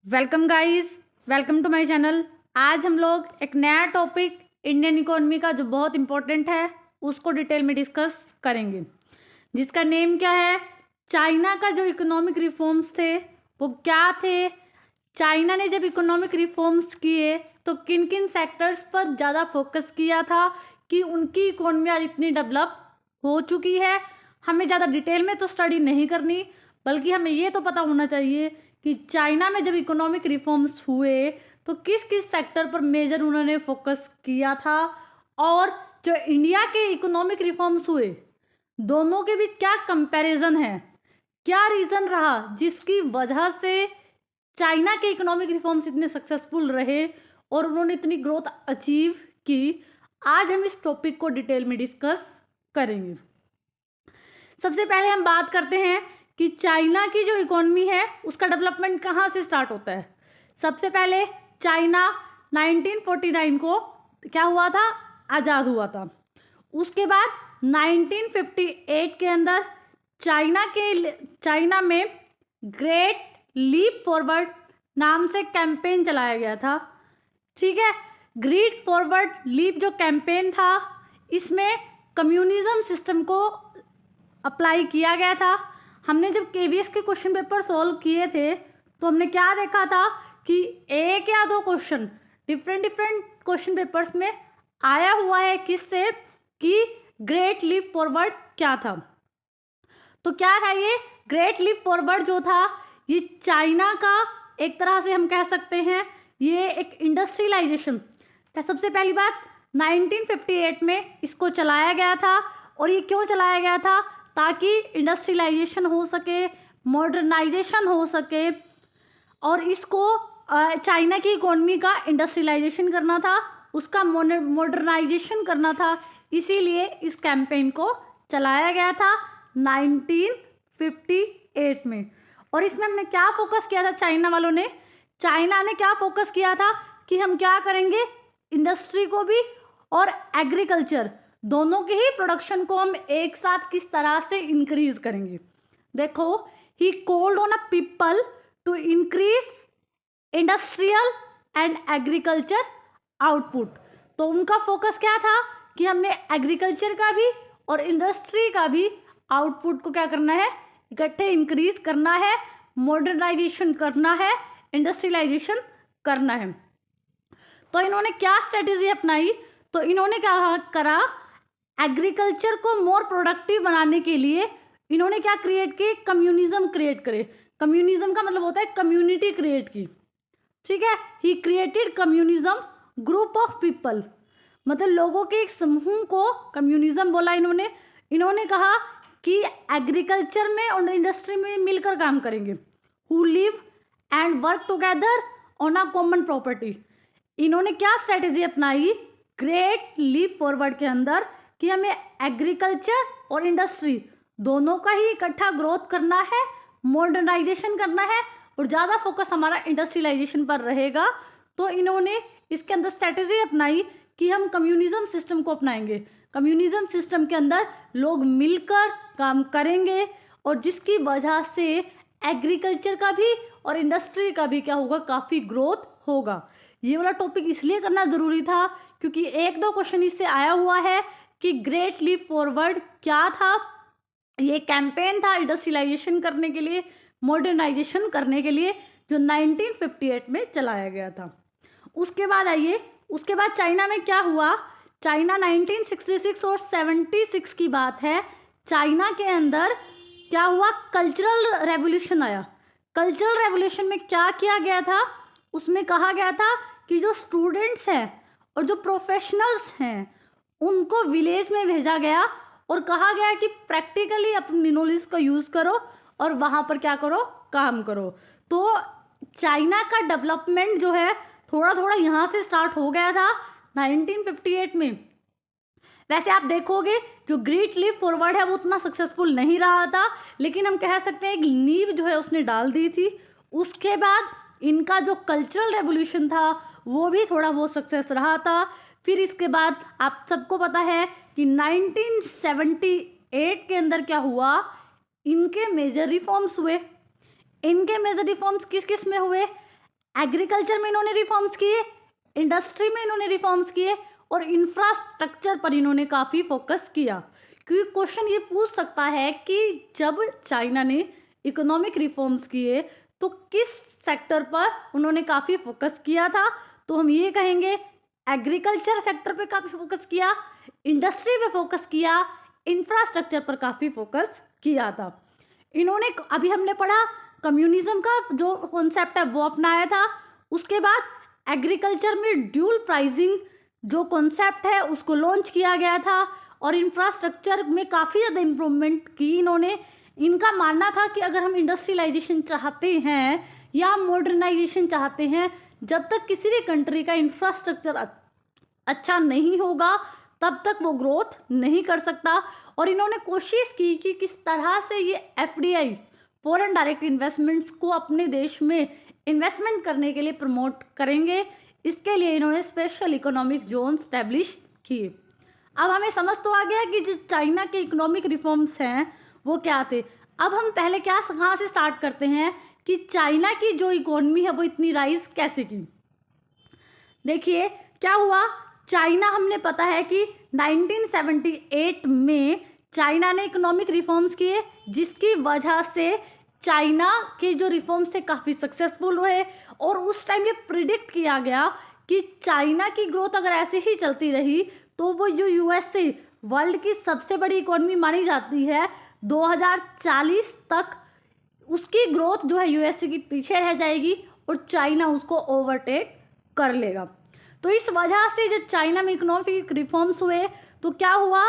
Welcome guys, welcome to my channel. आज हम लोग एक नया टॉपिक इंडियन इकोनॉमी का जो बहुत इम्पोर्टेंट है उसको डिटेल में डिस्कस करेंगे, जिसका नेम क्या है। चाइना का जो इकोनॉमिक रिफॉर्म्स थे वो क्या थे, चाइना ने जब इकोनॉमिक रिफॉर्म्स किए तो किन किन सेक्टर्स पर ज़्यादा फोकस किया था कि उनकी इकोनॉमी आज इतनी डेवलप हो चुकी है। हमें ज़्यादा डिटेल में तो स्टडी नहीं करनी, बल्कि हमें ये तो पता होना चाहिए कि चाइना में जब इकोनॉमिक रिफॉर्म्स हुए तो किस किस सेक्टर पर मेजर उन्होंने फोकस किया था, और जो इंडिया के इकोनॉमिक रिफॉर्म्स हुए दोनों के बीच क्या कंपैरिजन है, क्या रीज़न रहा जिसकी वजह से चाइना के इकोनॉमिक रिफॉर्म्स इतने सक्सेसफुल रहे और उन्होंने इतनी ग्रोथ अचीव की। आज हम इस टॉपिक को डिटेल में डिस्कस करेंगे। सबसे पहले हम बात करते हैं कि चाइना की जो इकोनॉमी है उसका डेवलपमेंट कहाँ से स्टार्ट होता है। सबसे पहले चाइना 1949 को क्या हुआ था, आज़ाद हुआ था। उसके बाद 1958 के अंदर चाइना में ग्रेट लीप फॉरवर्ड नाम से कैंपेन चलाया गया था। ठीक है, ग्रेट फॉरवर्ड लीप जो कैंपेन था इसमें कम्युनिज्म सिस्टम को अप्लाई किया गया था। हमने जब केवीएस के क्वेश्चन पेपर सॉल्व किए थे तो हमने क्या देखा था कि एक या दो क्वेश्चन डिफरेंट क्वेश्चन पेपर्स में आया हुआ है किससे, कि ग्रेट लीप फॉरवर्ड क्या था। तो क्या था ये ग्रेट लीप फॉरवर्ड जो था, ये चाइना का एक तरह से हम कह सकते हैं ये एक इंडस्ट्रियलाइजेशन। सबसे पहली बात 1958 में इसको चलाया गया था, और ये क्यों चलाया गया था, ताकि इंडस्ट्रियलाइजेशन हो सके, मॉडर्नाइजेशन हो सके, और इसको चाइना की इकोनॉमी का इंडस्ट्रियलाइजेशन करना था, उसका मॉडर्नाइजेशन करना था। इसीलिए इस कैंपेन को चलाया गया था 1958 में। और इसमें हमने क्या फोकस किया था, चाइना ने क्या फोकस किया था कि हम क्या करेंगे, इंडस्ट्री को भी और एग्रीकल्चर दोनों के ही प्रोडक्शन को हम एक साथ किस तरह से इंक्रीज करेंगे। देखो, he called on a people to increase industrial and agriculture output. तो उनका फोकस क्या था कि हमने एग्रीकल्चर का भी और इंडस्ट्री का भी आउटपुट को क्या करना है, इकट्ठे इंक्रीज करना है, मॉडर्नाइजेशन करना है, इंडस्ट्रियलाइजेशन करना है। तो इन्होंने क्या स्ट्रेटेजी अपनाई, तो इन्होंने क्या करा, एग्रीकल्चर को मोर प्रोडक्टिव बनाने के लिए इन्होंने क्या क्रिएट किए, कम्युनिज्म क्रिएट करे। कम्युनिज्म का मतलब होता है कम्युनिटी क्रिएट की। ठीक है, he created communism group of people, मतलब लोगों के एक समूह को कम्युनिज्म बोला इन्होंने। इन्होंने कहा कि एग्रीकल्चर में और इंडस्ट्री में मिलकर काम करेंगे, who live and work together on a common property. इन्होंने क्या स्ट्रेटेजी अपनाई ग्रेट लीप फॉरवर्ड के अंदर, कि हमें एग्रीकल्चर और इंडस्ट्री दोनों का ही इकट्ठा ग्रोथ करना है, मॉडर्नाइजेशन करना है, और ज़्यादा फोकस हमारा इंडस्ट्रियलाइजेशन पर रहेगा। तो इन्होंने इसके अंदर स्ट्रेटेजी अपनाई कि हम कम्युनिज्म सिस्टम को अपनाएंगे। कम्युनिज्म सिस्टम के अंदर लोग मिलकर काम करेंगे, और जिसकी वजह से एग्रीकल्चर का भी और इंडस्ट्री का भी क्या होगा, काफ़ी ग्रोथ होगा। ये वाला टॉपिक इसलिए करना ज़रूरी था क्योंकि एक दो क्वेश्चन इससे आया हुआ है कि ग्रेट लीप फॉरवर्ड क्या था। ये कैंपेन था इंडस्ट्रियलाइजेशन करने के लिए, मॉडर्नाइजेशन करने के लिए, जो 1958 में चलाया गया था। उसके बाद आइए, उसके बाद चाइना में क्या हुआ। चाइना 1966 और 76 की बात है, चाइना के अंदर क्या हुआ, कल्चरल रेवोल्यूशन आया। कल्चरल रेवोल्यूशन में क्या किया गया था, उसमें कहा गया था कि जो स्टूडेंट्स हैं और जो प्रोफेशनल्स हैं उनको विलेज में भेजा गया और कहा गया कि प्रैक्टिकली अपनी नॉलेज का यूज़ करो और वहाँ पर क्या करो, काम करो। तो चाइना का डेवलपमेंट जो है थोड़ा थोड़ा यहाँ से स्टार्ट हो गया था 1958 में। वैसे आप देखोगे जो ग्रेट लीप फॉरवर्ड है वो उतना सक्सेसफुल नहीं रहा था, लेकिन हम कह सकते हैं एक नींव जो है उसने डाल दी थी। उसके बाद इनका जो कल्चरल रेवोल्यूशन था वो भी थोड़ा बहुत सक्सेस रहा था। फिर इसके बाद आप सबको पता है कि 1978 के अंदर क्या हुआ, इनके मेजर रिफॉर्म्स हुए। इनके मेजर रिफॉर्म्स किस किस में हुए, एग्रीकल्चर में इन्होंने रिफॉर्म्स किए, इंडस्ट्री में इन्होंने रिफॉर्म्स किए और इंफ्रास्ट्रक्चर पर इन्होंने काफ़ी फोकस किया। क्योंकि क्वेश्चन ये पूछ सकता है कि जब चाइना ने इकोनॉमिक रिफॉर्म्स किए तो किस सेक्टर पर उन्होंने काफ़ी फोकस किया था, तो हम ये कहेंगे एग्रीकल्चर सेक्टर पे काफ़ी फोकस किया, इंडस्ट्री पे फोकस किया, इंफ्रास्ट्रक्चर पर काफ़ी फोकस किया था। इन्होंने अभी हमने पढ़ा कम्युनिज्म का जो कॉन्सेप्ट है वो अपनाया था। उसके बाद एग्रीकल्चर में ड्यूल प्राइसिंग जो कॉन्सेप्ट है उसको लॉन्च किया गया था और इंफ्रास्ट्रक्चर में काफ़ी ज़्यादा इम्प्रूवमेंट की इन्होंने। इनका मानना था कि अगर हम इंडस्ट्रियलाइजेशन चाहते हैं या मॉडर्नाइजेशन चाहते हैं, जब तक किसी भी कंट्री का इंफ्रास्ट्रक्चर अच्छा नहीं होगा तब तक वो ग्रोथ नहीं कर सकता। और इन्होंने कोशिश की कि किस तरह से ये एफडीआई फॉरेन डायरेक्ट इन्वेस्टमेंट्स को अपने देश में इन्वेस्टमेंट करने के लिए प्रमोट करेंगे। इसके लिए इन्होंने स्पेशल इकोनॉमिक जोन स्टैब्लिश किए। अब हमें समझ तो आ गया कि जो चाइना के इकोनॉमिक रिफॉर्म्स हैं वो क्या थे। अब हम पहले कहाँ से स्टार्ट करते हैं कि चाइना की जो इकोनॉमी है वो इतनी राइज कैसे की। देखिए क्या हुआ, चाइना हमने पता है कि 1978 में चाइना ने इकोनॉमिक रिफॉर्म्स किए जिसकी वजह से चाइना के जो रिफॉर्म्स थे काफ़ी सक्सेसफुल हुए। और उस टाइम ये प्रिडिक्ट किया गया कि चाइना की ग्रोथ अगर ऐसे ही चलती रही तो वो जो यूएसए वर्ल्ड की सबसे बड़ी इकोनॉमी मानी जाती है 2040 तक उसकी ग्रोथ जो है यूएसए की पीछे रह जाएगी और चाइना उसको ओवरटेक कर लेगा। तो इस वजह से जब चाइना में इकोनॉमिक रिफॉर्म्स हुए तो क्या हुआ,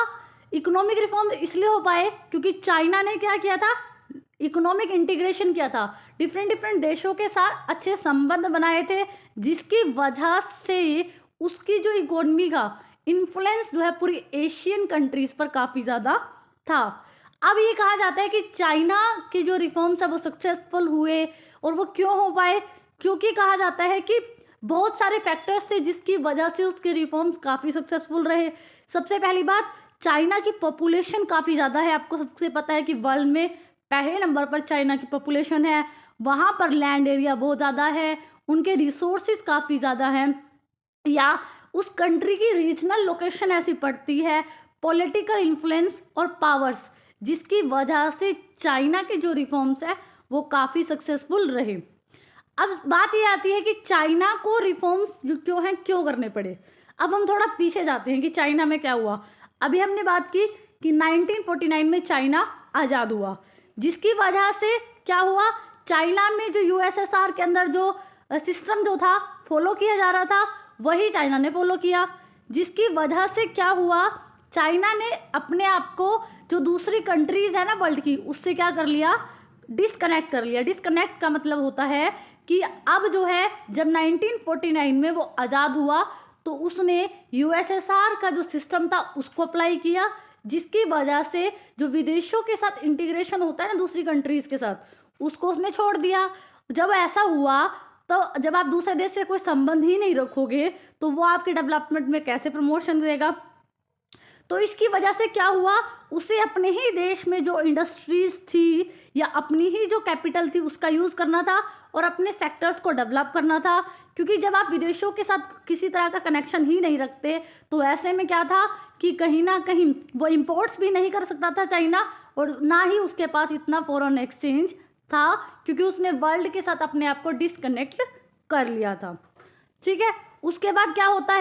इकोनॉमिक रिफॉर्म इसलिए हो पाए क्योंकि चाइना ने क्या किया था, इकोनॉमिक इंटीग्रेशन किया था, डिफरेंट देशों के साथ अच्छे संबंध बनाए थे जिसकी वजह से उसकी जो इकोनॉमी का इन्फ्लुएंस जो है पूरी एशियन कंट्रीज पर काफ़ी ज़्यादा था। अब ये कहा जाता है कि चाइना के जो रिफॉर्म्स है वो सक्सेसफुल हुए और वो क्यों हो पाए, क्योंकि कहा जाता है कि बहुत सारे फैक्टर्स थे जिसकी वजह से उसके रिफॉर्म्स काफ़ी सक्सेसफुल रहे। सबसे पहली बात, चाइना की पॉपुलेशन काफ़ी ज़्यादा है। आपको सबसे पता है कि वर्ल्ड में पहले नंबर पर चाइना की पॉपुलेशन है, वहाँ पर लैंड एरिया बहुत ज़्यादा है, उनके रिसोर्सेज काफ़ी ज़्यादा हैं, या उस कंट्री की रीजनल लोकेशन ऐसी पड़ती है, पॉलिटिकल इन्फ्लुएंस और पावर्स, जिसकी वजह से चाइना के जो रिफॉर्म्स है वो काफ़ी सक्सेसफुल रहे। अब बात ये आती है कि चाइना को रिफॉर्म्स जो हैं क्यों करने पड़े। अब हम थोड़ा पीछे जाते हैं कि चाइना में क्या हुआ। अभी हमने बात की कि 1949 में चाइना आज़ाद हुआ, जिसकी वजह से क्या हुआ, चाइना में जो यूएसएसआर के अंदर जो सिस्टम जो था फॉलो किया जा रहा था वही चाइना ने फॉलो किया, जिसकी वजह से क्या हुआ, चाइना ने अपने आप को जो दूसरी कंट्रीज़ है ना वर्ल्ड की उससे क्या कर लिया, डिसकनेक्ट कर लिया। डिसकनेक्ट का मतलब होता है कि अब जो है जब 1949 में वो आज़ाद हुआ तो उसने यूएसएसआर का जो सिस्टम था उसको अप्लाई किया, जिसकी वजह से जो विदेशों के साथ इंटीग्रेशन होता है ना दूसरी कंट्रीज़ के साथ उसको उसने छोड़ दिया। जब ऐसा हुआ तो जब आप दूसरे देश से कोई संबंध ही नहीं रखोगे तो वो आपके डेवलपमेंट में कैसे प्रमोशन देगा। तो इसकी वजह से क्या हुआ, उसे अपने ही देश में जो इंडस्ट्रीज थी या अपनी ही जो कैपिटल थी उसका यूज़ करना था और अपने सेक्टर्स को डेवलप करना था। क्योंकि जब आप विदेशों के साथ किसी तरह का कनेक्शन ही नहीं रखते तो ऐसे में क्या था कि कहीं ना कहीं वो इम्पोर्ट्स भी नहीं कर सकता था चाइना, और ना ही उसके पास इतना फॉरेन एक्सचेंज था क्योंकि उसने वर्ल्ड के साथ अपने आप को डिसकनेक्ट कर लिया था। ठीक है, उसके बाद क्या होता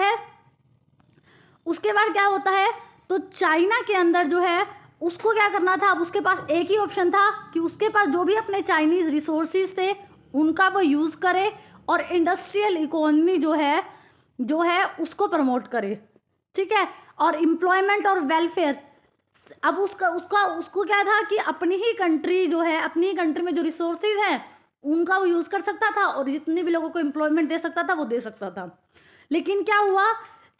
है, तो चाइना के अंदर जो है उसको क्या करना था, अब उसके पास एक ही ऑप्शन था कि उसके पास जो भी अपने चाइनीज़ रिसोर्सेज थे उनका वो यूज़ करे और इंडस्ट्रियल इकोनॉमी जो है उसको प्रमोट करे। ठीक है, और एम्प्लॉयमेंट और वेलफेयर, अब उसको क्या था कि अपनी ही कंट्री में जो रिसोर्सेज हैं उनका वो यूज़ कर सकता था और जितने भी लोगों को एम्प्लॉयमेंट दे सकता था वो दे सकता था। लेकिन क्या हुआ,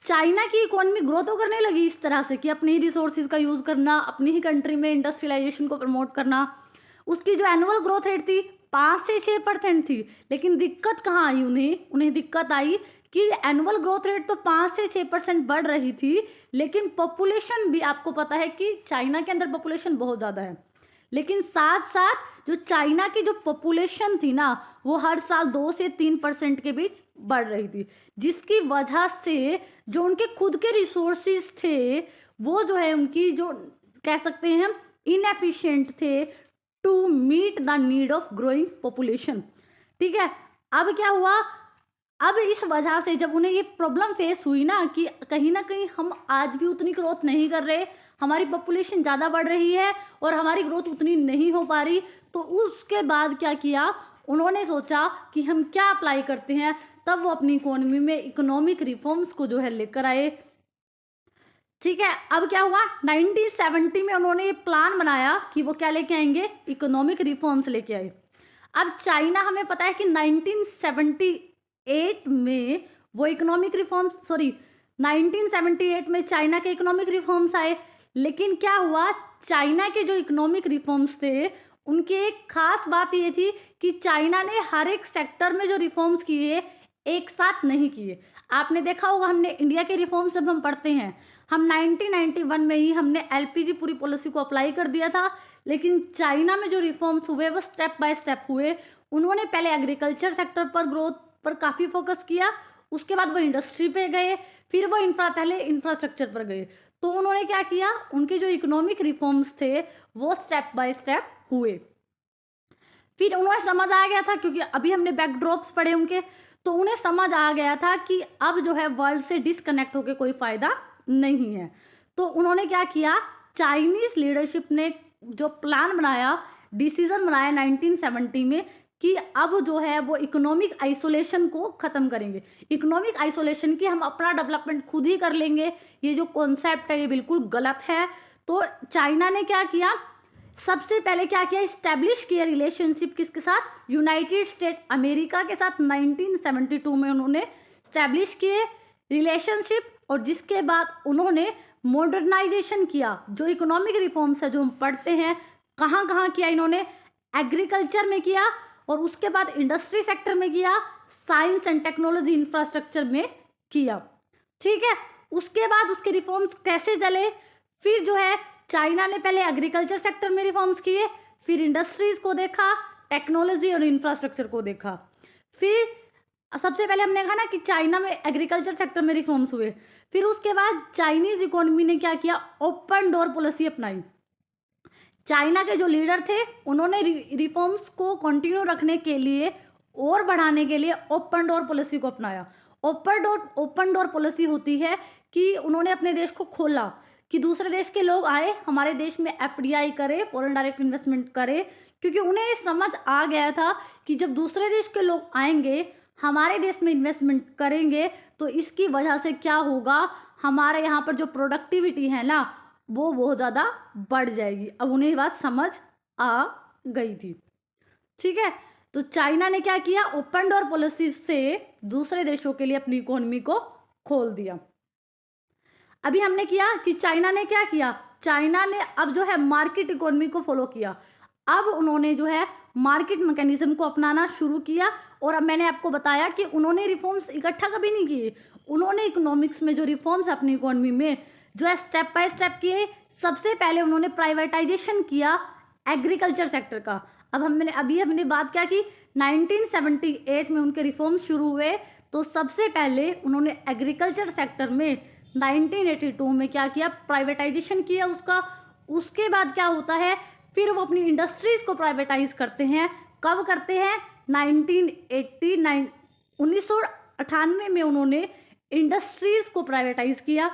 चाइना की इकोनॉमी ग्रो तो करने लगी इस तरह से कि अपनी ही रिसोर्सेज का यूज़ करना, अपनी ही कंट्री में इंडस्ट्रियलाइजेशन को प्रमोट करना। उसकी जो एनुअल ग्रोथ रेट थी 5 से 6% थी, लेकिन दिक्कत कहाँ आई उन्हें दिक्कत आई कि एनुअल ग्रोथ रेट तो 5 से 6% बढ़ रही थी, लेकिन पॉपुलेशन भी आपको पता है कि चाइना के अंदर पॉपुलेशन बहुत ज़्यादा है, लेकिन साथ साथ जो चाइना की जो पॉपुलेशन थी ना, वो हर साल 2 से 3% के बीच बढ़ रही थी, जिसकी वजह से जो उनके खुद के रिसोर्सेज थे वो जो है उनकी जो कह सकते हैं हम इनएफिशिएंट थे to meet the need of growing population. ठीक है, अब क्या हुआ, अब इस वजह से जब उन्हें ये प्रॉब्लम फेस हुई ना कि कहीं ना कहीं हम आज भी उतनी ग्रोथ नहीं कर रहे, हमारी पॉपुलेशन ज़्यादा बढ़ रही है और हमारी ग्रोथ उतनी नहीं हो पा रही, तो उसके बाद क्या किया, उन्होंने सोचा कि हम क्या अप्लाई करते हैं। तब वो अपनी इकोनॉमी में इकोनॉमिक रिफॉर्म्स को जो है लेकर आए। ठीक है, अब क्या हुआ, 1970 में उन्होंने ये प्लान बनाया कि वो क्या लेके आएंगे, इकोनॉमिक रिफॉर्म्स लेके आए। अब चाइना हमें पता है कि 1978 में वो इकोनॉमिक रिफॉर्म्स 1978 में चाइना के इकोनॉमिक रिफॉर्म्स आए। लेकिन क्या हुआ, चाइना के जो इकोनॉमिक रिफॉर्म्स थे उनकी एक खास बात ये थी कि चाइना ने हर एक सेक्टर में जो रिफॉर्म्स किए एक साथ नहीं किए। आपने देखा होगा, हमने इंडिया के रिफॉर्म्स जब हम पढ़ते हैं, हम 1991 में ही हमने एलपीजी पूरी पॉलिसी को अप्लाई कर दिया था। लेकिन चाइना में जो रिफॉर्म्स हुए वो स्टेप बाय स्टेप हुए। उन्होंने पहले एग्रीकल्चर सेक्टर पर ग्रोथ पर काफ़ी फोकस किया, उसके बाद वो इंडस्ट्री पे गए, फिर वो पहले इंफ्रास्ट्रक्चर पर गए। तो उन्होंने क्या किया, उनके जो इकोनॉमिक रिफॉर्म्स थे वो स्टेप बाय स्टेप हुए। फिर उन्हें समझ आ गया था, क्योंकि अभी हमने बैकड्रॉप्स पढ़े उनके, तो उन्हें समझ आ गया था कि अब जो है वर्ल्ड से डिसकनेक्ट होकर कोई फ़ायदा नहीं है। तो उन्होंने क्या किया, चाइनीज़ लीडरशिप ने जो प्लान बनाया, डिसीजन बनाया 1970 में कि अब जो है वो इकोनॉमिक आइसोलेशन को ख़त्म करेंगे। इकोनॉमिक आइसोलेशन की हम अपना डेवलपमेंट खुद ही कर लेंगे, ये जो कॉन्सेप्ट है ये बिल्कुल गलत है। तो चाइना ने क्या किया, सबसे पहले क्या किया, इस्टेब्लिश किया रिलेशनशिप किसके साथ, यूनाइटेड स्टेट अमेरिका के साथ 1972 में उन्होंने इस्टेब्लिश किए रिलेशनशिप। और जिसके बाद उन्होंने मॉडर्नाइजेशन किया। जो इकोनॉमिक रिफॉर्म्स है जो हम पढ़ते हैं, कहाँ कहाँ किया इन्होंने, एग्रीकल्चर में किया, और उसके बाद इंडस्ट्री सेक्टर में किया, साइंस एंड टेक्नोलॉजी इंफ्रास्ट्रक्चर में किया। ठीक है, उसके बाद उसके रिफॉर्म्स कैसे चले, फिर जो है चाइना ने पहले एग्रीकल्चर सेक्टर में रिफॉर्म्स किए, फिर इंडस्ट्रीज को देखा, टेक्नोलॉजी और इंफ्रास्ट्रक्चर को देखा। फिर सबसे पहले हमने कहा ना कि चाइना में एग्रीकल्चर सेक्टर में रिफॉर्म्स हुए, फिर उसके बाद चाइनीज इकोनॉमी ने क्या किया, ओपन डोर पॉलिसी अपनाई। चाइना के जो लीडर थे उन्होंने रिफॉर्म्स को कंटिन्यू रखने के लिए और बढ़ाने के लिए ओपन डोर पॉलिसी को अपनाया। ओपन डोर पॉलिसी होती है कि उन्होंने अपने देश को खोला कि दूसरे देश के लोग आए, हमारे देश में एफडीआई करे, फॉरेन डायरेक्ट इन्वेस्टमेंट करे, क्योंकि उन्हें ये समझ आ गया था कि जब दूसरे देश के लोग आएंगे, हमारे देश में इन्वेस्टमेंट करेंगे, तो इसकी वजह से क्या होगा, हमारे यहाँ पर जो प्रोडक्टिविटी है ना वो बहुत ज़्यादा बढ़ जाएगी। अब उन्हें ये बात समझ आ गई थी। ठीक है, तो चाइना ने क्या किया, ओपन डोर पॉलिसी से दूसरे देशों के लिए अपनी इकोनॉमी को खोल दिया। अभी हमने किया कि चाइना ने क्या किया, चाइना ने अब जो है मार्केट इकोनॉमी को फॉलो किया। अब उन्होंने जो है मार्केट मैकेनिज्म को अपनाना शुरू किया। और अब मैंने आपको बताया कि उन्होंने रिफॉर्म्स इकट्ठा कभी नहीं किए, उन्होंने इकोनॉमिक्स में जो रिफॉर्म्स अपनी इकोनॉमी में जो है स्टेप बाय स्टेप किए। सबसे पहले उन्होंने प्राइवेटाइजेशन किया एग्रीकल्चर सेक्टर का। अब हमने बात क्या की, 1978 में उनके रिफॉर्म्स शुरू हुए, तो सबसे पहले उन्होंने एग्रीकल्चर सेक्टर में 1982 में क्या किया, प्राइवेटाइजेशन किया उसका। उसके बाद क्या होता है, फिर वो अपनी इंडस्ट्रीज़ को प्राइवेटाइज करते हैं। कब करते हैं, 1998 में उन्होंने इंडस्ट्रीज़ को प्राइवेटाइज किया।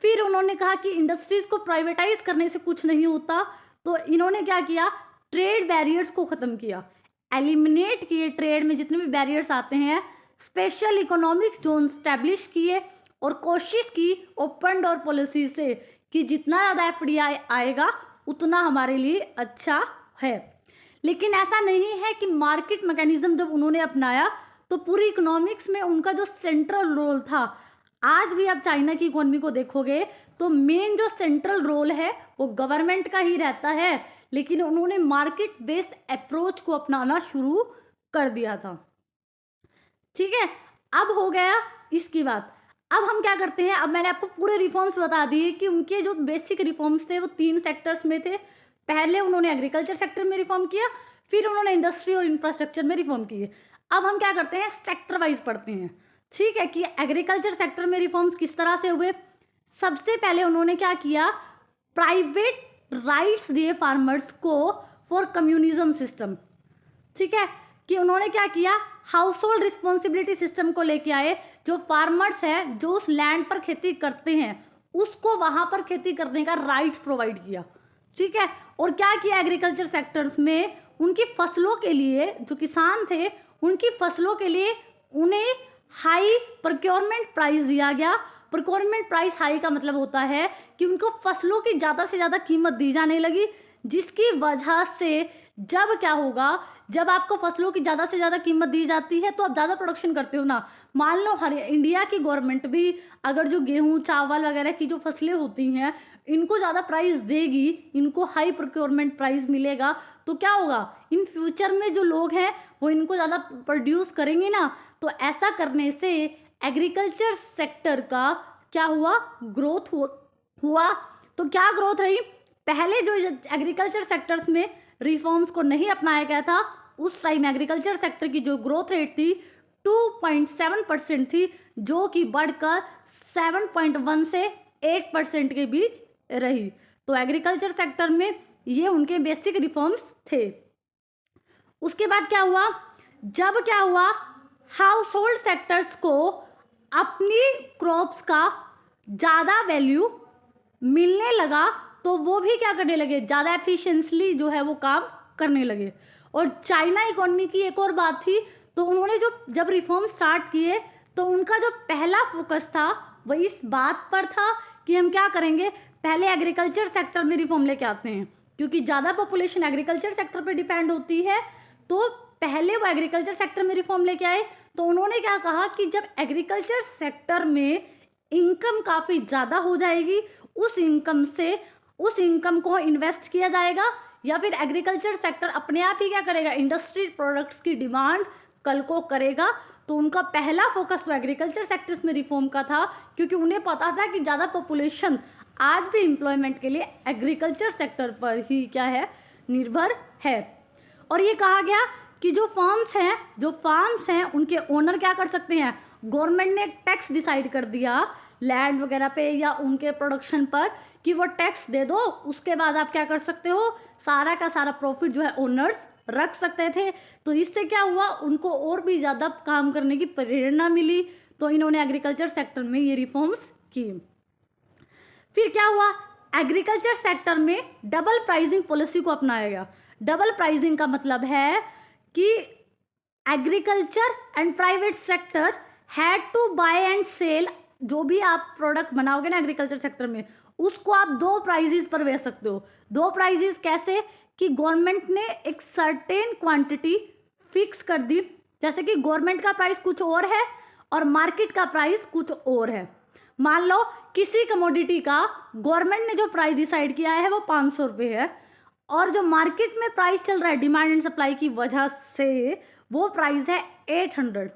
फिर उन्होंने कहा कि इंडस्ट्रीज़ को प्राइवेटाइज करने से कुछ नहीं होता, तो इन्होंने क्या किया, ट्रेड बैरियर्स को ख़त्म किया, एलिमिनेट किए ट्रेड में जितने भी बैरियर्स आते हैं, स्पेशल इकोनॉमिक जोन स्टैब्लिश किए, और कोशिश की ओपन डोर पॉलिसी से कि जितना ज़्यादा एफडीआई आएगा उतना हमारे लिए अच्छा है। लेकिन ऐसा नहीं है कि मार्केट मैकेनिज्म जब उन्होंने अपनाया तो पूरी इकोनॉमिक्स में उनका जो सेंट्रल रोल था, आज भी आप चाइना की इकोनॉमी को देखोगे तो मेन जो सेंट्रल रोल है वो गवर्नमेंट का ही रहता है, लेकिन उन्होंने मार्केट बेस्ड अप्रोच को अपनाना शुरू कर दिया था। ठीक है, अब हो गया इसकी बात। अब हम क्या करते हैं, अब मैंने आपको पूरे रिफॉर्म्स बता दिए कि उनके जो बेसिक रिफॉर्म्स थे वो 3 सेक्टर्स में थे। पहले उन्होंने एग्रीकल्चर सेक्टर में रिफॉर्म किया, फिर उन्होंने इंडस्ट्री और इंफ्रास्ट्रक्चर में रिफॉर्म किए। अब हम क्या करते हैं, सेक्टर वाइज पढ़ते हैं, ठीक है, कि एग्रीकल्चर सेक्टर में रिफॉर्म्स किस तरह से हुए। सबसे पहले उन्होंने क्या किया, प्राइवेट राइट्स दिए फार्मर्स को फॉर कम्युनिज्म सिस्टम, ठीक है, कि उन्होंने क्या किया, हाउस होल्ड रिस्पॉन्सिबिलिटी सिस्टम को लेके आए। जो फार्मर्स हैं, जो उस लैंड पर खेती करते हैं, उसको वहां पर खेती करने का राइट्स प्रोवाइड किया, ठीक है। और क्या किया, एग्रीकल्चर सेक्टर्स में उनकी फसलों के लिए, जो किसान थे उनकी फसलों के लिए उन्हें हाई प्रोक्योरमेंट प्राइस दिया गया। प्रोक्योरमेंट प्राइस हाई का मतलब होता है कि उनको फसलों की ज़्यादा से ज़्यादा कीमत दी जाने लगी, जिसकी वजह से जब क्या होगा, जब आपको फसलों की ज़्यादा से ज़्यादा कीमत दी जाती है तो आप ज़्यादा प्रोडक्शन करते हो ना। मान लो हर इंडिया की गवर्नमेंट भी अगर जो गेहूं चावल वगैरह की जो फसलें होती हैं इनको ज़्यादा प्राइस देगी, इनको हाई प्रोक्योरमेंट प्राइस मिलेगा, तो क्या होगा, इन फ्यूचर में जो लोग हैं वो इनको ज़्यादा प्रोड्यूस करेंगे ना। तो ऐसा करने से एग्रीकल्चर सेक्टर का क्या हुआ, ग्रोथ हुआ। तो क्या ग्रोथ रही, पहले जो एग्रीकल्चर सेक्टर्स में रिफॉर्म्स को नहीं अपनाया गया था, उस टाइम एग्रीकल्चर सेक्टर की जो ग्रोथ रेट थी 2.7% थी, जो कि बढ़कर 7.1 से 8% के बीच रही। तो एग्रीकल्चर सेक्टर में ये उनके बेसिक रिफॉर्म्स थे। उसके बाद क्या हुआ, जब क्या हुआ, हाउस होल्ड सेक्टर्स को अपनी क्रॉप्स का ज़्यादा वैल्यू मिलने लगा, तो वो भी क्या करने लगे, ज़्यादा एफिशिएंटली जो है वो काम करने लगे। और चाइना इकोनॉमी की एक और बात थी, तो उन्होंने जब रिफॉर्म स्टार्ट किए तो उनका जो पहला फोकस था वो इस बात पर था कि हम क्या करेंगे, पहले एग्रीकल्चर सेक्टर में रिफॉर्म लेके आते हैं, क्योंकि ज़्यादा पॉपुलेशन एग्रीकल्चर सेक्टर पर डिपेंड होती है। तो पहले वो एग्रीकल्चर सेक्टर में रिफॉर्म लेके आए। तो उन्होंने क्या कहा कि जब एग्रीकल्चर सेक्टर में इनकम काफ़ी ज़्यादा हो जाएगी, उस इनकम को इन्वेस्ट किया जाएगा, या फिर एग्रीकल्चर सेक्टर अपने आप ही क्या करेगा, इंडस्ट्री प्रोडक्ट्स की डिमांड कल को करेगा। तो उनका पहला फोकस तो एग्रीकल्चर सेक्टर्स में रिफॉर्म का था, क्योंकि उन्हें पता था कि ज़्यादा पॉपुलेशन आज भी एम्प्लॉयमेंट के लिए एग्रीकल्चर सेक्टर पर ही क्या है, निर्भर है। और ये कहा गया कि जो फार्म्स हैं उनके ओनर क्या कर सकते हैं, गवर्नमेंट ने टैक्स डिसाइड कर दिया लैंड वगैरह पे या उनके प्रोडक्शन पर कि वो टैक्स दे दो, उसके बाद आप क्या कर सकते हो, सारा का सारा प्रॉफिट जो है ओनर्स रख सकते थे। तो इससे क्या हुआ, उनको और भी ज़्यादा काम करने की प्रेरणा मिली। तो इन्होंने एग्रीकल्चर सेक्टर में ये रिफॉर्म्स की। फिर क्या हुआ, एग्रीकल्चर सेक्टर में डबल प्राइसिंग पॉलिसी को अपनाया गया। डबल प्राइसिंग का मतलब है कि agriculture and private sector had to buy and sell, जो भी आप प्रोडक्ट बनाओगे ना एग्रीकल्चर सेक्टर में, उसको आप दो प्राइजेस पर बेच सकते हो। दो प्राइजेस कैसे, कि गवर्नमेंट ने एक सर्टेन क्वांटिटी फिक्स कर दी, जैसे कि गवर्नमेंट का प्राइस कुछ और है और मार्केट का प्राइस कुछ और है। मान लो किसी कमोडिटी का गवर्नमेंट ने जो प्राइस डिसाइड किया है वो 500 रुपये है, और जो मार्केट में प्राइस चल रहा है डिमांड एंड सप्लाई की वजह से वो प्राइस है 800।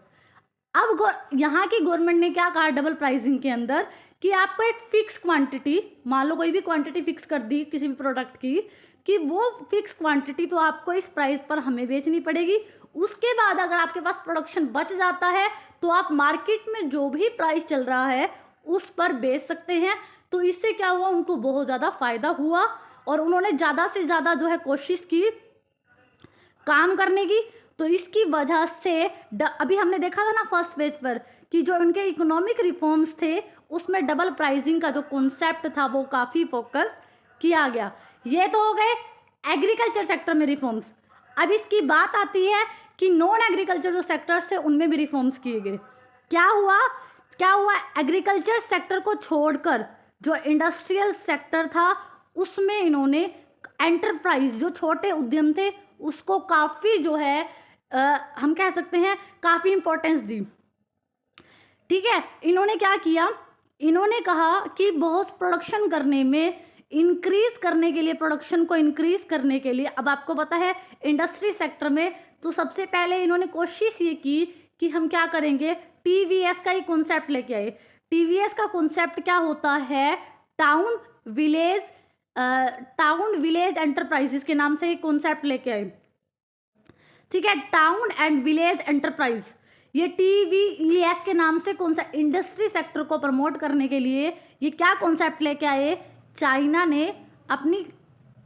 अब यहाँ की गवर्नमेंट ने क्या कहा डबल प्राइसिंग के अंदर, कि आपको एक फिक्स क्वांटिटी, मान लो कोई भी क्वांटिटी फिक्स कर दी किसी भी प्रोडक्ट की, कि वो फिक्स क्वांटिटी तो आपको इस प्राइस पर हमें बेचनी पड़ेगी। उसके बाद अगर आपके पास प्रोडक्शन बच जाता है तो आप मार्केट में जो भी प्राइस चल रहा है उस पर बेच सकते हैं। तो इससे क्या हुआ, उनको बहुत ज़्यादा फायदा हुआ और उन्होंने ज़्यादा से ज़्यादा जो है कोशिश की काम करने की। तो इसकी वजह से अभी हमने देखा था ना फर्स्ट पेज पर कि जो उनके इकोनॉमिक रिफॉर्म्स थे उसमें डबल प्राइसिंग का जो कॉन्सेप्ट था वो काफ़ी फोकस किया गया। ये तो हो गए एग्रीकल्चर सेक्टर में रिफॉर्म्स। अब इसकी बात आती है कि नॉन एग्रीकल्चर जो सेक्टर्स थे उनमें भी रिफॉर्म्स किए गए। क्या हुआ, एग्रीकल्चर सेक्टर को छोड़कर जो इंडस्ट्रियल सेक्टर था उसमें इन्होंने एंटरप्राइज, जो छोटे उद्यम थे, उसको काफ़ी जो है हम कह सकते हैं काफ़ी इंपॉर्टेंस दी। ठीक है, इन्होंने क्या किया, इन्होंने कहा कि बहुत प्रोडक्शन करने में इंक्रीज करने के लिए, प्रोडक्शन को इंक्रीज करने के लिए, अब आपको पता है इंडस्ट्री सेक्टर में तो सबसे पहले इन्होंने कोशिश ये की कि हम क्या करेंगे, टीवीएस का ही कॉन्सेप्ट लेके आए। टीवीएस का कॉन्सेप्ट क्या होता है, town village town village enterprises के नाम से एक कॉन्सेप्ट लेके आए। ठीक है, टाउन एंड विलेज एंटरप्राइज, ये TVES के नाम से कौन सा इंडस्ट्री सेक्टर को प्रमोट करने के लिए ये क्या कॉन्सेप्ट लेके आए, चाइना ने अपनी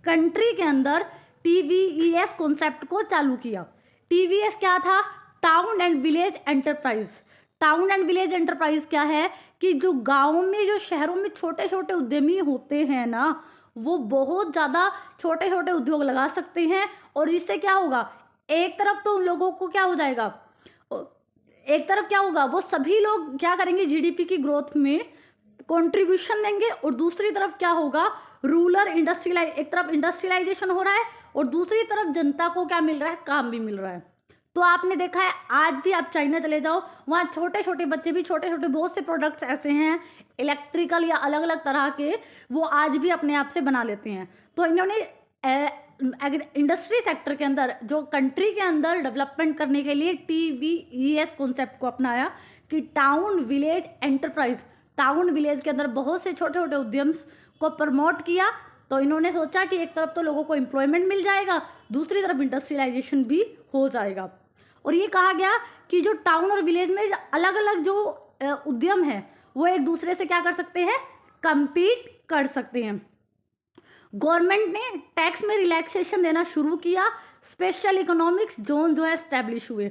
कंट्री के अंदर TVES कॉन्सेप्ट को चालू किया। TVS क्या था, town and village enterprise. Town and village enterprise क्या है कि जो गाँव में, जो शहरों में छोटे छोटे उद्यमी होते हैं ना, वो बहुत ज़्यादा छोटे छोटे उद्योग लगा सकते हैं, और इससे क्या होगा, एक तरफ तो उन लोगों को क्या हो जाएगा, एक तरफ क्या होगा, वो सभी लोग क्या करेंगे, GDP की ग्रोथ में कंट्रीब्यूशन देंगे, और दूसरी तरफ क्या होगा, रूरल एक तरफ इंडस्ट्रियलाइजेशन हो रहा है और दूसरी तरफ जनता को क्या मिल रहा है, काम भी मिल रहा है। तो आपने देखा है आज भी आप चाइना चले जाओ, वहाँ छोटे छोटे बच्चे भी, छोटे छोटे बहुत से प्रोडक्ट्स ऐसे हैं इलेक्ट्रिकल या अलग अलग तरह के, वो आज भी अपने आप से बना लेते हैं। तो इन्होंने इंडस्ट्री सेक्टर के अंदर, जो कंट्री के अंदर डेवलपमेंट करने के लिए TVES कॉन्सेप्ट को अपनाया कि town village enterprise, town village के अंदर बहुत से छोटे छोटे उद्यम्स को प्रमोट किया। तो इन्होंने सोचा कि एक तरफ तो लोगों को एम्प्लॉयमेंट मिल जाएगा, दूसरी तरफ इंडस्ट्रियलाइजेशन भी हो जाएगा। और ये कहा गया कि जो टाउन और विलेज में अलग अलग जो उद्यम है वो एक दूसरे से क्या कर सकते हैं, compete कर सकते हैं। गवर्नमेंट ने टैक्स में रिलैक्सेशन देना शुरू किया, स्पेशल इकोनॉमिक्स जोन जो है एस्टेब्लिश हुए।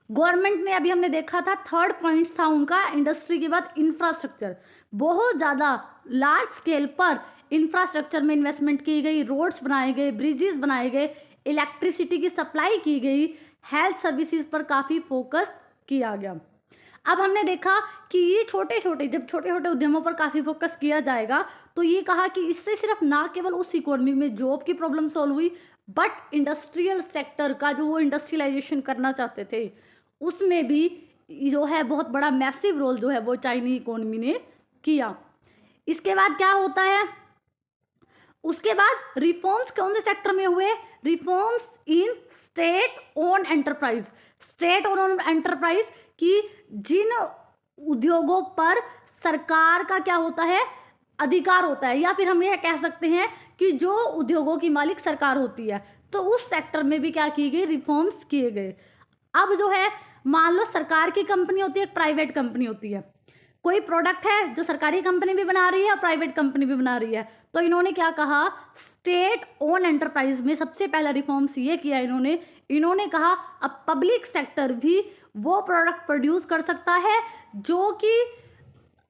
गवर्नमेंट ने, अभी हमने देखा था, थर्ड पॉइंट था उनका इंडस्ट्री के बाद इंफ्रास्ट्रक्चर, बहुत ज़्यादा लार्ज स्केल पर इंफ्रास्ट्रक्चर में इन्वेस्टमेंट की गई, रोड्स बनाए गए, ब्रिजेस बनाए गए, इलेक्ट्रिसिटी की सप्लाई की गई, हेल्थ सर्विसेज पर काफ़ी फोकस किया गया। अब हमने देखा कि ये छोटे छोटे, जब छोटे छोटे उद्यमों पर काफ़ी फोकस किया जाएगा, तो ये कहा कि इससे सिर्फ ना केवल उस इकोनॉमी में जॉब की प्रॉब्लम सॉल्व हुई, बट इंडस्ट्रियल सेक्टर का जो वो इंडस्ट्रियलाइजेशन करना चाहते थे उसमें भी जो है बहुत बड़ा मैसिव रोल जो है वो चाइनीज इकोनॉमी ने किया। इसके बाद क्या होता है, उसके बाद रिफॉर्म्स कौन से सेक्टर में हुए, reforms in state own enterprise. State own enterprise कि जिन उद्योगों पर सरकार का क्या होता है, अधिकार होता है, या फिर हम यह कह सकते हैं कि जो उद्योगों की मालिक सरकार होती है, तो उस सेक्टर में भी क्या की गई, रिफॉर्म्स किए गए। अब जो है, मान लो सरकार की कंपनी होती है, एक प्राइवेट कंपनी होती है, कोई प्रोडक्ट है जो सरकारी कंपनी भी बना रही है और प्राइवेट कंपनी भी बना रही है, तो इन्होंने क्या कहा, स्टेट ओन एंटरप्राइज में सबसे पहला रिफॉर्म्स ये किया इन्होंने कहा अब पब्लिक सेक्टर भी वो प्रोडक्ट प्रोड्यूस कर सकता है जो कि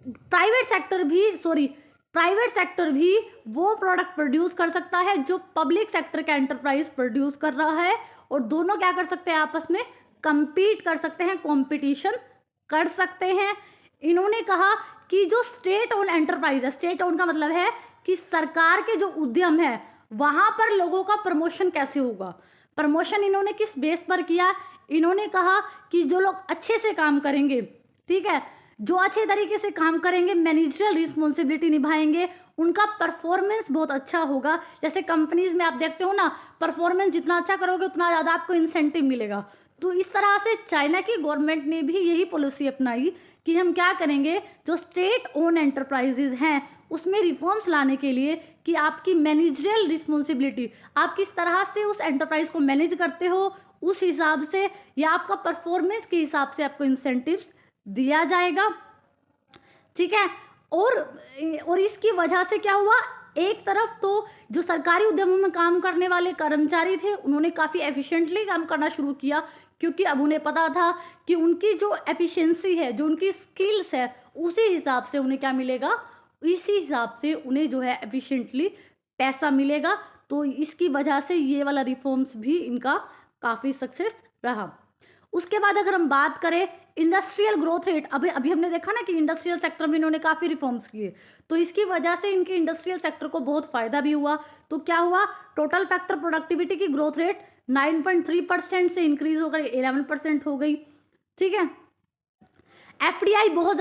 प्राइवेट सेक्टर भी वो प्रोडक्ट प्रोड्यूस कर सकता है जो पब्लिक सेक्टर का एंटरप्राइज प्रोड्यूस कर रहा है, और दोनों क्या कर सकते हैं, आपस में compete कर सकते हैं, कंपटीशन कर सकते हैं। इन्होंने कहा कि जो स्टेट ओन एंटरप्राइज है, स्टेट ओन का मतलब है कि सरकार के जो उद्यम है वहाँ पर लोगों का प्रमोशन कैसे होगा। प्रमोशन इन्होंने किस बेस पर किया, इन्होंने कहा कि जो लोग अच्छे से काम करेंगे, ठीक है, जो अच्छे तरीके से काम करेंगे, मैनेजरियल रिस्पॉन्सिबिलिटी निभाएंगे, उनका परफॉर्मेंस बहुत अच्छा होगा। जैसे कंपनीज में आप देखते हो ना, परफॉर्मेंस जितना अच्छा करोगे उतना ज़्यादा आपको इंसेंटिव मिलेगा। तो इस तरह से चाइना की गवर्नमेंट ने भी यही पॉलिसी अपनाई कि हम क्या करेंगे, जो स्टेट ओन एंटरप्राइजेज हैं उसमें रिफॉर्म्स लाने के लिए कि आपकी मैनेजरियल रिस्पॉन्सिबिलिटी, आप किस तरह से उस एंटरप्राइज को मैनेज करते हो उस हिसाब से, या आपका परफॉर्मेंस के हिसाब से आपको इंसेंटिव्स दिया जाएगा, ठीक है। और इसकी वजह से क्या हुआ, एक तरफ तो जो सरकारी उद्यमों में काम करने वाले कर्मचारी थे उन्होंने काफ़ी एफिशिएंटली काम करना शुरू किया, क्योंकि अब उन्हें पता था कि उनकी जो एफिशिएंसी है, जो उनकी स्किल्स है, उसी हिसाब से उन्हें क्या मिलेगा, इसी हिसाब से उन्हें जो है एफिशिएंटली पैसा मिलेगा। तो इसकी वजह से ये वाला रिफॉर्म्स भी इनका काफ़ी सक्सेस रहा। उसके बाद अगर हम बात करें इंडस्ट्रियल ग्रोथ रेट, अभी हमने देखा ना कि इंडस्ट्रियल सेक्टर में इन्होंने काफ़ी रिफॉर्म्स किए, तो इसकी वजह से इनके इंडस्ट्रियल सेक्टर को बहुत फ़ायदा भी हुआ। तो क्या हुआ, टोटल फैक्टर प्रोडक्टिविटी की ग्रोथ रेट 9.3% से इंक्रीज होकर 11% हो गई, ठीक है। FDI बहुत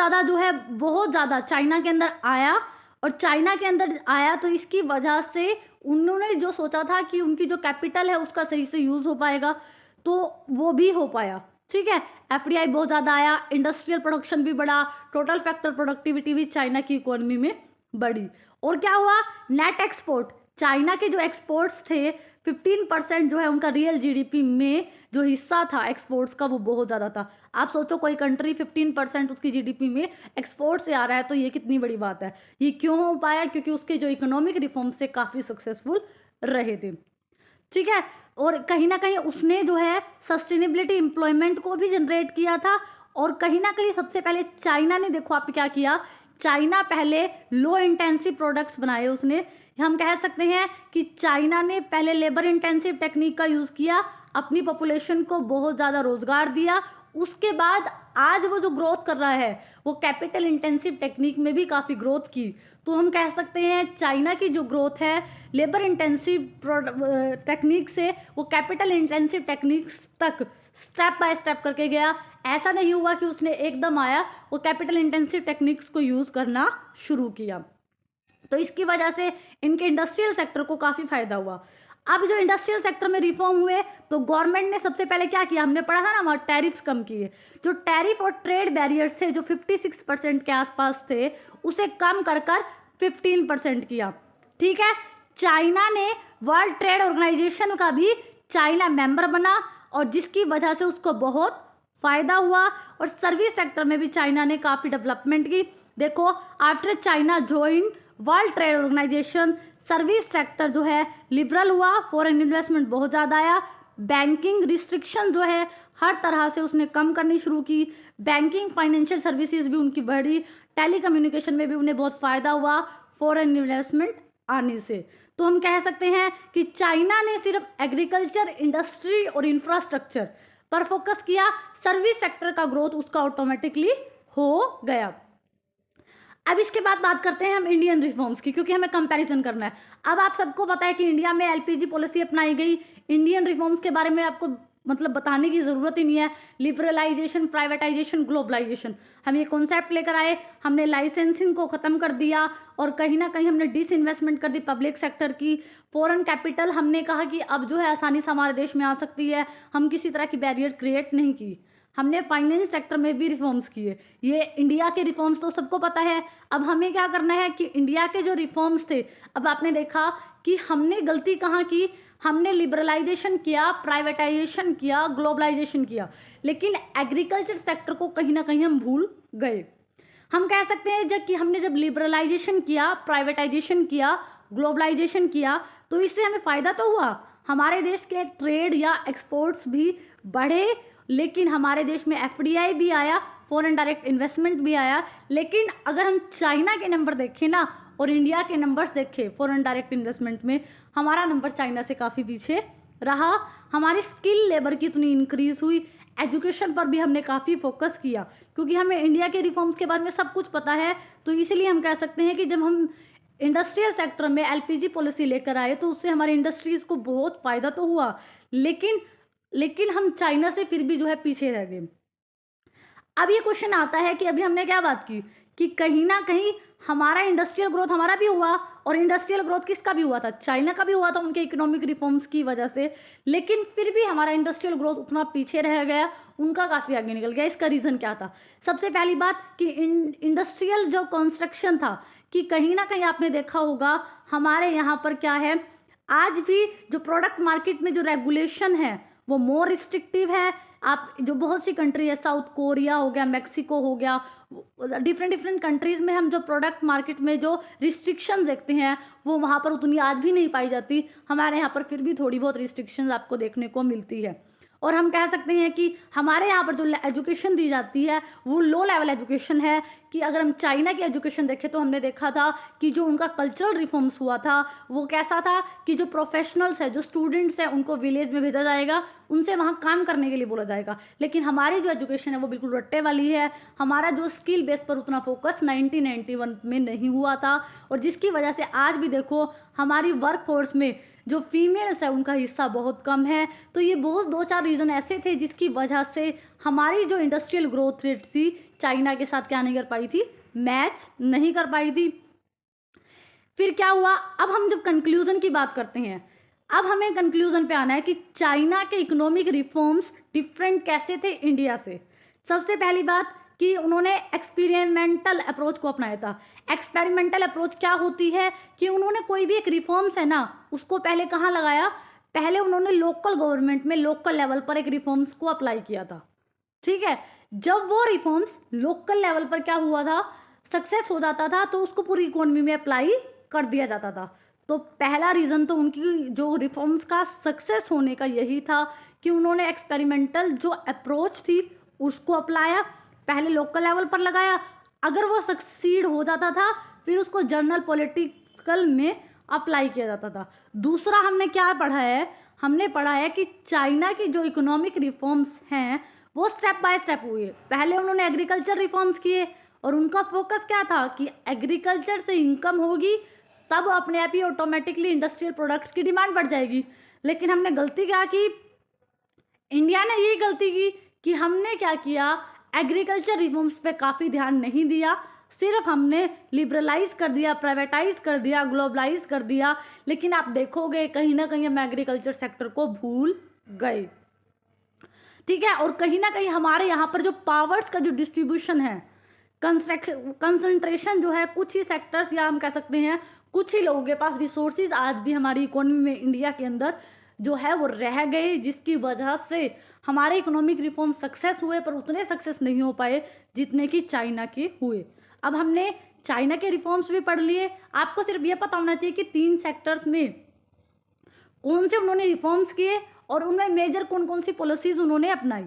ज़्यादा चाइना के अंदर आया, और चाइना के अंदर आया तो इसकी वजह से उन्होंने जो सोचा था कि उनकी जो कैपिटल है उसका सही से यूज़ हो पाएगा, तो वो भी हो पाया, ठीक है। FDI बहुत ज़्यादा आया, इंडस्ट्रियल प्रोडक्शन भी बढ़ा, टोटल फैक्टर प्रोडक्टिविटी भी चाइना की इकोनॉमी में बढ़ी। और क्या हुआ, नेट एक्सपोर्ट, चाइना के जो एक्सपोर्ट्स थे 15% जो है उनका रियल जीडीपी में जो हिस्सा था एक्सपोर्ट्स का वो बहुत ज़्यादा था। आप सोचो कोई कंट्री 15% उसकी जीडीपी में एक्सपोर्ट से आ रहा है तो ये कितनी बड़ी बात है। ये क्यों हो पाया, क्योंकि उसके जो इकोनॉमिक रिफॉर्म्स थे काफ़ी सक्सेसफुल रहे थे, ठीक है। और कहीं ना कहीं उसने जो है सस्टेनेबिलिटी एम्प्लॉयमेंट को भी जनरेट किया था। और कहीं ना कहीं सबसे पहले चाइना ने, देखो आप क्या किया, चाइना पहले लो इंटेंसिव प्रोडक्ट्स बनाए उसने। हम कह सकते हैं कि चाइना ने पहले लेबर इंटेंसिव टेक्निक का यूज़ किया, अपनी पॉपुलेशन को बहुत ज़्यादा रोजगार दिया। उसके बाद आज वो जो ग्रोथ कर रहा है वो कैपिटल इंटेंसिव टेक्निक में भी काफ़ी ग्रोथ की। तो हम कह सकते हैं चाइना की जो ग्रोथ है लेबर इंटेंसिव टेक्निक से वो कैपिटल इंटेंसिव टेक्निक्स तक स्टेप बाय स्टेप करके गया। ऐसा नहीं हुआ कि उसने एकदम आया वो कैपिटल इंटेंसिव टेक्निक्स को यूज़ करना शुरू किया। तो इसकी वजह से इनके इंडस्ट्रियल सेक्टर को काफ़ी फायदा हुआ। अब जो इंडस्ट्रियल सेक्टर में रिफॉर्म हुए तो गवर्नमेंट ने सबसे पहले क्या किया, हमने पढ़ा था ना, वहाँ टैरिफ्स कम किए। जो टैरिफ और ट्रेड बैरियर्स थे जो 56% के आसपास थे उसे कम कर 15% किया, ठीक है। चाइना ने वर्ल्ड ट्रेड ऑर्गेनाइजेशन का भी चाइना मेंबर बना और जिसकी वजह से उसको बहुत फ़ायदा हुआ। और सर्विस सेक्टर में भी चाइना ने काफ़ी डेवलपमेंट की। देखो after China join World Trade Organization service sector जो है लिबरल हुआ, फॉरेन इन्वेस्टमेंट बहुत ज़्यादा आया। बैंकिंग रिस्ट्रिक्शन जो है हर तरह से उसने कम करनी शुरू की। बैंकिंग फाइनेंशियल सर्विसेज भी उनकी बढ़ी। टेलीकम्युनिकेशन में भी उन्हें बहुत फ़ायदा हुआ फॉरेन इन्वेस्टमेंट आने से। तो हम कह सकते हैं कि चाइना ने सिर्फ एग्रीकल्चर, इंडस्ट्री और इंफ्रास्ट्रक्चर पर फोकस किया, सर्विस सेक्टर का ग्रोथ उसका ऑटोमेटिकली हो गया। अब इसके बाद बात करते हैं हम इंडियन रिफॉर्म्स की, क्योंकि हमें कंपैरिजन करना है। अब आप सबको पता है कि इंडिया में एलपीजी पॉलिसी अपनाई गई। इंडियन रिफॉर्म्स के बारे में आपको मतलब बताने की ज़रूरत ही नहीं है। लिबरलाइजेशन, प्राइवेटाइजेशन, ग्लोबलाइजेशन, हम ये कॉन्सेप्ट लेकर आए। हमने लाइसेंसिंग को ख़त्म कर दिया और कहीं ना कहीं हमने डिसइन्वेस्टमेंट कर दी पब्लिक सेक्टर की। फॉरेन कैपिटल हमने कहा कि अब जो है आसानी से हमारे देश में आ सकती है, हम किसी तरह की बैरियर क्रिएट नहीं की। हमने फाइनेंस सेक्टर में भी रिफॉर्म्स किए। ये इंडिया के रिफॉर्म्स तो सबको पता है। अब हमें क्या करना है कि इंडिया के जो रिफॉर्म्स थे, अब आपने देखा कि हमने गलती कहाँ की, हमने लिबरलाइजेशन किया, प्राइवेटाइजेशन किया, ग्लोबलाइजेशन किया, लेकिन एग्रीकल्चर सेक्टर को कहीं ना कहीं हम भूल गए। हम कह सकते हैं जब कि हमने जब लिबरलाइजेशन किया, प्राइवेटाइजेशन किया, ग्लोबलाइजेशन किया तो इससे हमें फ़ायदा तो हुआ, हमारे देश के ट्रेड या एक्सपोर्ट्स भी बढ़े, लेकिन हमारे देश में एफडीआई भी आया, फॉरेन डायरेक्ट इन्वेस्टमेंट भी आया। लेकिन अगर हम चाइना के नंबर देखें ना और इंडिया के नंबर्स देखें फॉरेन डायरेक्ट इन्वेस्टमेंट में, हमारा नंबर चाइना से काफ़ी पीछे रहा। हमारी स्किल लेबर की इतनी इंक्रीज़ हुई, एजुकेशन पर भी हमने काफ़ी फोकस किया, क्योंकि हमें इंडिया के रिफॉर्म्स के बारे में सब कुछ पता है। तो इसलिए हम कह सकते हैं कि जब हम इंडस्ट्रियल सेक्टर में एलपीजी पॉलिसी लेकर आए तो उससे हमारी इंडस्ट्रीज़ को बहुत फ़ायदा तो हुआ, लेकिन हम चाइना से फिर भी जो है पीछे रह गए। अब ये क्वेश्चन आता है कि अभी हमने क्या बात की कि कहीं ना कहीं हमारा इंडस्ट्रियल ग्रोथ हमारा भी हुआ, और इंडस्ट्रियल ग्रोथ किसका भी हुआ था, चाइना का भी हुआ था उनके इकोनॉमिक रिफॉर्म्स की वजह से, लेकिन फिर भी हमारा इंडस्ट्रियल ग्रोथ उतना पीछे रह गया, उनका काफ़ी आगे निकल गया। इसका रीज़न क्या था? सबसे पहली बात कि इंडस्ट्रियल जो कंस्ट्रक्शन था, कि कहीं ना कहीं आपने देखा होगा हमारे यहाँ पर क्या है, आज भी जो प्रोडक्ट मार्केट में जो रेगुलेशन है वो मोर रिस्ट्रिक्टिव है। आप जो बहुत सी कंट्री है, साउथ कोरिया हो गया, मेक्सिको हो गया, डिफरेंट कंट्रीज़ में हम जो प्रोडक्ट मार्केट में जो रिस्ट्रिक्शन देखते हैं वो वहाँ पर उतनी आज भी नहीं पाई जाती। हमारे यहाँ पर फिर भी थोड़ी बहुत रिस्ट्रिक्शंस आपको देखने को मिलती है। और हम कह सकते हैं कि हमारे यहाँ पर जो एजुकेशन दी जाती है वो लो लेवल एजुकेशन है। कि अगर हम चाइना की एजुकेशन देखें तो हमने देखा था कि जो उनका कल्चरल रिफॉर्म्स हुआ था वो कैसा था कि जो प्रोफेशनल्स है, जो स्टूडेंट्स हैं, उनको विलेज में भेजा जाएगा, उनसे वहाँ काम करने के लिए बोला जाएगा। लेकिन हमारी जो एजुकेशन है वो बिल्कुल रट्टे वाली है। हमारा जो स्किल बेस पर उतना फोकस 1991 में नहीं हुआ था, और जिसकी वजह से आज भी देखो हमारी वर्क फोर्स में जो फीमेल्स है उनका हिस्सा बहुत कम है। तो ये बहुत 2-4 रीज़न ऐसे थे जिसकी वजह से हमारी जो इंडस्ट्रियल ग्रोथ रेट थी चाइना के साथ क्या नहीं कर पाई थी, मैच नहीं कर पाई थी। फिर क्या हुआ, अब हम जब कंक्लूजन की बात करते हैं, अब हमें कंक्लूजन पे आना है कि चाइना के इकोनॉमिक रिफॉर्म्स डिफरेंट कैसे थे इंडिया से। सबसे पहली बात कि उन्होंने एक्सपेरिमेंटल अप्रोच को अपनाया था। एक्सपेरिमेंटल अप्रोच क्या होती है कि उन्होंने कोई भी एक रिफॉर्म्स है ना, उसको पहले कहाँ लगाया, पहले उन्होंने लोकल गवर्नमेंट में लोकल लेवल पर एक रिफॉर्म्स को अप्लाई किया था। ठीक है, जब वो रिफॉर्म्स लोकल लेवल पर क्या हुआ था, सक्सेस हो जाता था, तो उसको पूरी इकोनॉमी में अप्लाई कर दिया जाता था। तो पहला रीज़न तो उनकी जो रिफॉर्म्स का सक्सेस होने का यही था कि उन्होंने एक्सपेरिमेंटल जो अप्रोच थी उसको अप्लाया, पहले लोकल लेवल पर लगाया, अगर वो सक्सीड हो जाता था फिर उसको जर्नल पॉलिटिकल में अप्लाई किया जाता था। दूसरा हमने क्या पढ़ा है, हमने पढ़ा है कि चाइना की जो इकोनॉमिक रिफॉर्म्स हैं वो स्टेप बाय स्टेप हुए। पहले उन्होंने एग्रीकल्चर रिफॉर्म्स किए और उनका फोकस क्या था कि एग्रीकल्चर से इनकम होगी तब अपने आप ही ऑटोमेटिकली इंडस्ट्रियल प्रोडक्ट्स की डिमांड बढ़ जाएगी। लेकिन हमने गलती क्या की, इंडिया ने यही गलती की कि हमने क्या किया, एग्रीकल्चर रिफॉर्म्स पे काफ़ी ध्यान नहीं दिया, सिर्फ हमने लिबरलाइज कर दिया, प्राइवेटाइज कर दिया, ग्लोबलाइज कर दिया। लेकिन आप देखोगे कहीं ना कहीं हम एग्रीकल्चर सेक्टर को भूल गए। ठीक है, और कहीं ना कहीं हमारे यहाँ पर जो पावर्स का जो डिस्ट्रीब्यूशन है, कंसंट्रेशन जो है कुछ ही सेक्टर्स या हम कह सकते हैं कुछ ही लोगों के पास रिसोर्सेज आज भी हमारी इकोनॉमी में इंडिया के अंदर जो है वो रह गए, जिसकी वजह से हमारे इकोनॉमिक रिफॉर्म सक्सेस हुए पर उतने सक्सेस नहीं हो पाए जितने कि चाइना के हुए। अब हमने चाइना के रिफॉर्म्स भी पढ़ लिए, आपको सिर्फ ये पता होना चाहिए कि 3 सेक्टर्स में कौन से उन्होंने रिफॉर्म्स किए और उनमें मेजर कौन कौन सी पॉलिसीज़ उन्होंने अपनाई।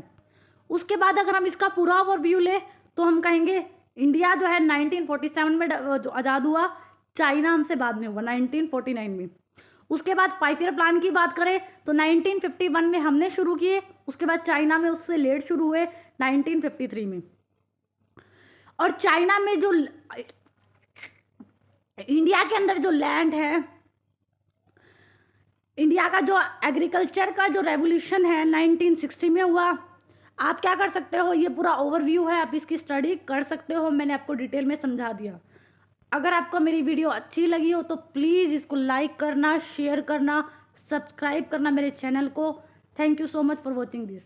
उसके बाद अगर हम इसका पूरा ओवरव्यू ले तो हम कहेंगे इंडिया जो है 1947 में जो आज़ाद हुआ, चाइना हमसे बाद में हुआ 1949 में। उसके बाद 5 ईयर प्लान की बात करें तो 1951 में हमने शुरू किए, उसके बाद चाइना में उससे लेट शुरू हुए 1953 में। और चाइना में जो इंडिया के अंदर जो लैंड है, इंडिया का जो एग्रीकल्चर का जो रेवोल्यूशन है 1960 में हुआ। आप क्या कर सकते हो, ये पूरा ओवरव्यू है, आप इसकी स्टडी कर सकते हो, मैंने आपको डिटेल में समझा दिया। अगर आपको मेरी वीडियो अच्छी लगी हो तो प्लीज़ इसको लाइक करना, शेयर करना, सब्सक्राइब करना मेरे चैनल को। Thank you so much for watching this.